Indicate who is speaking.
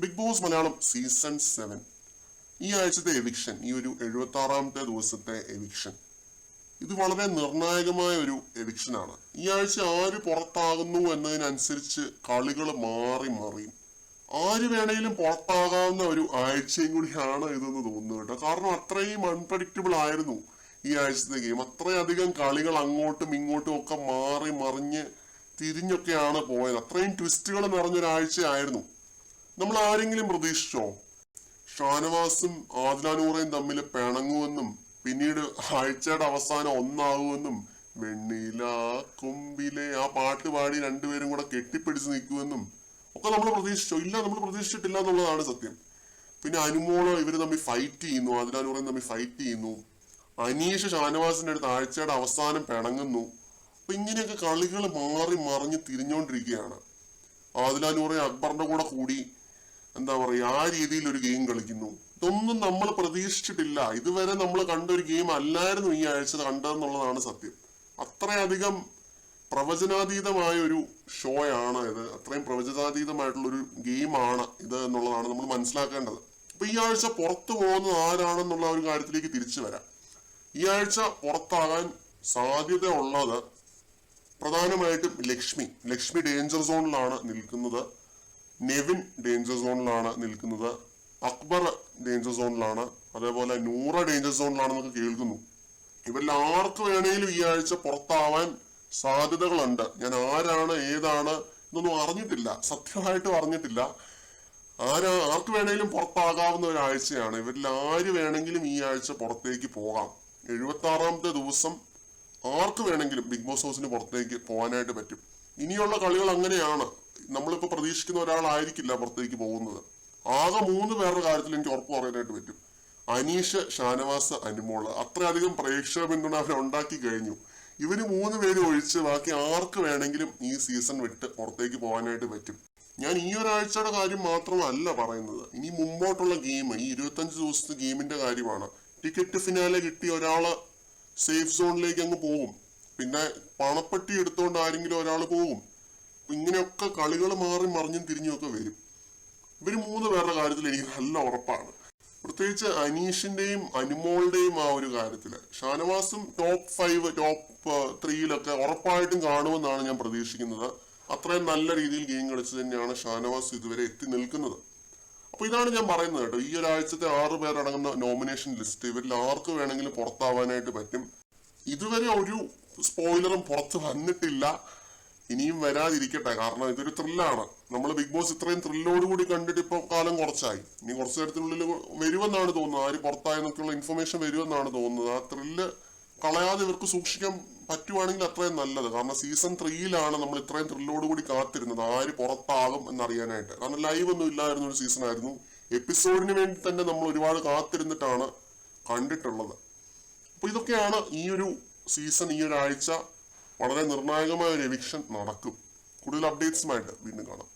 Speaker 1: Big boss Malayalam season 7 ഈ ആഴ്ചത്തെ eviction, ഈ ഒരു 76ാമത്തെ ദിവസത്തെ എവിക്ഷൻ, ഇത് വളരെ നിർണായകമായ ഒരു എവിക്ഷനാണ്. ഈ ആഴ്ച ആര് പുറത്താകുന്നു എന്നതിനനുസരിച്ച് കളികൾ മാറി മറിയും. ആര് വേണേലും പുറത്താകാവുന്ന ഒരു ആഴ്ചയും കൂടിയാണ് ഇതെന്ന് തോന്നുന്നു കേട്ടോ. കാരണം അത്രയും അൺപ്രഡിക്റ്റബിൾ ആയിരുന്നു ഈ ആഴ്ചത്തെ ഗെയിം. അത്രയധികം കളികൾ അങ്ങോട്ടും ഇങ്ങോട്ടും ഒക്കെ മാറി മറിഞ്ഞ് തിരിഞ്ഞൊക്കെയാണ് പോയത്. അത്രയും ട്വിസ്റ്റുകൾ നിറഞ്ഞൊരാഴ്ചയായിരുന്നു. നമ്മൾ ആരെങ്കിലും പ്രതീക്ഷിച്ചോ ഷാനവാസും ആദിലാനൂറയും തമ്മിൽ പിണങ്ങുമെന്നും പിന്നീട് ആഴ്ചയുടെ അവസാനം ഒന്നാകുമെന്നും വെണ്ണില കൊമ്പിലെ ആ പാട്ട് പാടി രണ്ടുപേരും കൂടെ കെട്ടിപ്പിടിച്ച് നിൽക്കുമെന്നും ഒക്കെ നമ്മൾ പ്രതീക്ഷിച്ചോ? ഇല്ല, നമ്മൾ പ്രതീക്ഷിച്ചിട്ടില്ല എന്നുള്ളതാണ് സത്യം. പിന്നെ അനുമോള് ഇവര് തമ്മിൽ ഫൈറ്റ് ചെയ്യുന്നു, ആദിലാനൂറയും തമ്മിൽ ഫൈറ്റ് ചെയ്യുന്നു. അനീഷ് ഷാനവാസിന്റെ അടുത്ത് ആഴ്ചയുടെ അവസാനം പിണങ്ങുന്നു. അപ്പൊ ഇങ്ങനെയൊക്കെ കളികൾ മാറി മറിഞ്ഞ് തിരിഞ്ഞുകൊണ്ടിരിക്കുകയാണ്. ആദിലാനൂറയും അക്ബറിന്റെ കൂടി എന്താ പറയുക, ആ രീതിയിൽ ഒരു ഗെയിം കളിക്കുന്നു. ഇതൊന്നും നമ്മൾ പ്രതീക്ഷിച്ചിട്ടില്ല. ഇതുവരെ നമ്മൾ കണ്ട ഒരു ഗെയിം അല്ലായിരുന്നു ഈ ആഴ്ച കണ്ടതെന്നുള്ളതാണ് സത്യം. അത്രയധികം പ്രവചനാതീതമായ ഒരു ഷോ ആണ് ഇത്. അത്രയും പ്രവചനാതീതമായിട്ടുള്ള ഒരു ഗെയിമാണ് ഇത് എന്നുള്ളതാണ് നമ്മൾ മനസ്സിലാക്കേണ്ടത്. അപ്പൊ ഈ ആഴ്ച പുറത്തു പോകുന്നത് ആരാണെന്നുള്ള ഒരു കാര്യത്തിലേക്ക് തിരിച്ചു വരാം. ഈ ആഴ്ച പുറത്താകാൻ സാധ്യത ഉള്ളത് പ്രധാനമായിട്ടും ലക്ഷ്മി ഡേഞ്ചർ സോണിലാണ് നിൽക്കുന്നത്. നെവിൻ ഡേഞ്ചർ സോണിലാണ് നിൽക്കുന്നത്. അക്ബർ ഡേഞ്ചർ സോണിലാണ്. അതേപോലെ നൂറ ഡേഞ്ചർ സോണിലാണെന്നൊക്കെ കേൾക്കുന്നു. ഇവരിൽ ആർക്ക് വേണേലും ഈ ആഴ്ച പുറത്താവാൻ സാധ്യതകളുണ്ട്. ഞാൻ ആരാണ് ഏതാണ് എന്നൊന്നും അറിഞ്ഞിട്ടില്ല, സത്യമായിട്ടും അറിഞ്ഞിട്ടില്ല. ആർക്ക് വേണേലും പുറത്താകാവുന്ന ഒരാഴ്ചയാണ്. ഇവരിൽ ആര് വേണമെങ്കിലും ഈ ആഴ്ച പുറത്തേക്ക് പോകാം. 76ാമത്തെ ദിവസം ആർക്ക് വേണമെങ്കിലും ബിഗ് ബോസ് ഹൗസിന് പുറത്തേക്ക് പോകാനായിട്ട് പറ്റും. ഇനിയുള്ള കളികൾ അങ്ങനെയാണ്. നമ്മളിപ്പോ പ്രതീക്ഷിക്കുന്ന ഒരാളായിരിക്കില്ല പുറത്തേക്ക് പോകുന്നത്. ആകെ 3 പേരുടെ കാര്യത്തിൽ എനിക്ക് ഉറപ്പ് പറയാനായിട്ട് പറ്റും. അനീഷ്, ഷാനവാസ്, അനുമോള്. അത്രയധികം പ്രേക്ഷക പിന്തുണ അവർ ഉണ്ടാക്കി കഴിഞ്ഞു. ഇവര് 3 പേര് ഒഴിച്ച് ബാക്കി ആർക്ക് വേണമെങ്കിലും ഈ സീസൺ വിട്ട് പുറത്തേക്ക് പോകാനായിട്ട് പറ്റും. ഞാൻ ഈ ഒരാഴ്ചയുടെ കാര്യം മാത്രമല്ല പറയുന്നത്, ഇനി മുമ്പോട്ടുള്ള ഗെയിം, ഈ 25 ദിവസത്തെ ഗെയിമിന്റെ കാര്യമാണ്. ടിക്കറ്റ് ഫിനാലെ കിട്ടിയ ഒരാള് സേഫ് സോണിലേക്ക് അങ്ങ് പോകും. പിന്നെ പണപ്പെട്ടി എടുത്തോണ്ട് ആരെങ്കിലും ഒരാൾ പോകും. ഇങ്ങനെയൊക്കെ കളികൾ മാറി മറിഞ്ഞും തിരിഞ്ഞുമൊക്കെ വരും. ഇവര് 3 പേരുടെ കാര്യത്തിൽ എനിക്ക് നല്ല ഉറപ്പാണ്. പ്രത്യേകിച്ച് അനീഷിന്റെയും അനുമോളുടെയും ആ ഒരു കാര്യത്തില്. ഷാനവാസും ടോപ്പ് 5 ടോപ്പ് 3 ഉറപ്പായിട്ടും കാണുമെന്നാണ് ഞാൻ പ്രതീക്ഷിക്കുന്നത്. അത്രയും നല്ല രീതിയിൽ ഗെയിം കളിച്ച് തന്നെയാണ് ഷാനവാസ് ഇതുവരെ എത്തി നിൽക്കുന്നത്. അപ്പൊ ഇതാണ് ഞാൻ പറയുന്നത് കേട്ടോ. ഈ ഒരാഴ്ചത്തെ 6 പേരടങ്ങുന്ന നോമിനേഷൻ ലിസ്റ്റ്, ഇവരിൽ ആർക്ക് വേണമെങ്കിലും പുറത്താവാനായിട്ട് പറ്റും. ഇതുവരെ ഒരു സ്പോയിലറും പുറത്ത് വന്നിട്ടില്ല, ഇനിയും വരാതിരിക്കട്ടെ. കാരണം ഇതൊരു ത്രില്ലാണ്. നമ്മൾ ബിഗ് ബോസ് ഇത്രയും ത്രില്ലോടുകൂടി കണ്ടിട്ട് ഇപ്പൊ കാലം കുറച്ചായി. ഇനി കുറച്ചു നേരത്തിനുള്ളിൽ വരുമെന്നാണ് തോന്നുന്നത്. ആര് പുറത്തായെന്നൊക്കെയുള്ള ഇൻഫർമേഷൻ വരുമെന്നാണ് തോന്നുന്നത്. ആ ത്രില്ല് കളയാതെ ഇവർക്ക് സൂക്ഷിക്കാൻ പറ്റുവാണെങ്കിൽ അത്രയും നല്ലത്. കാരണം സീസൺ 3 നമ്മൾ ഇത്രയും ത്രില്ലോടുകൂടി കാത്തിരുന്നത് ആര് പുറത്താകും എന്നറിയാനായിട്ട്. കാരണം ലൈവ് ഒന്നും ഇല്ലായിരുന്ന ഒരു സീസൺ ആയിരുന്നു. എപ്പിസോഡിന് വേണ്ടി തന്നെ നമ്മൾ ഒരുപാട് കാത്തിരുന്നിട്ടാണ് കണ്ടിട്ടുള്ളത്. അപ്പൊ ഇതൊക്കെയാണ് ഈ ഒരു സീസൺ. ഈ ഒരാഴ്ച വളരെ നിർണായകമായ ഒരു എവിക്ഷൻ നടക്കും. കൂടുതൽ അപ്ഡേറ്റ്സുമായിട്ട് വീണ്ടും കാണാം.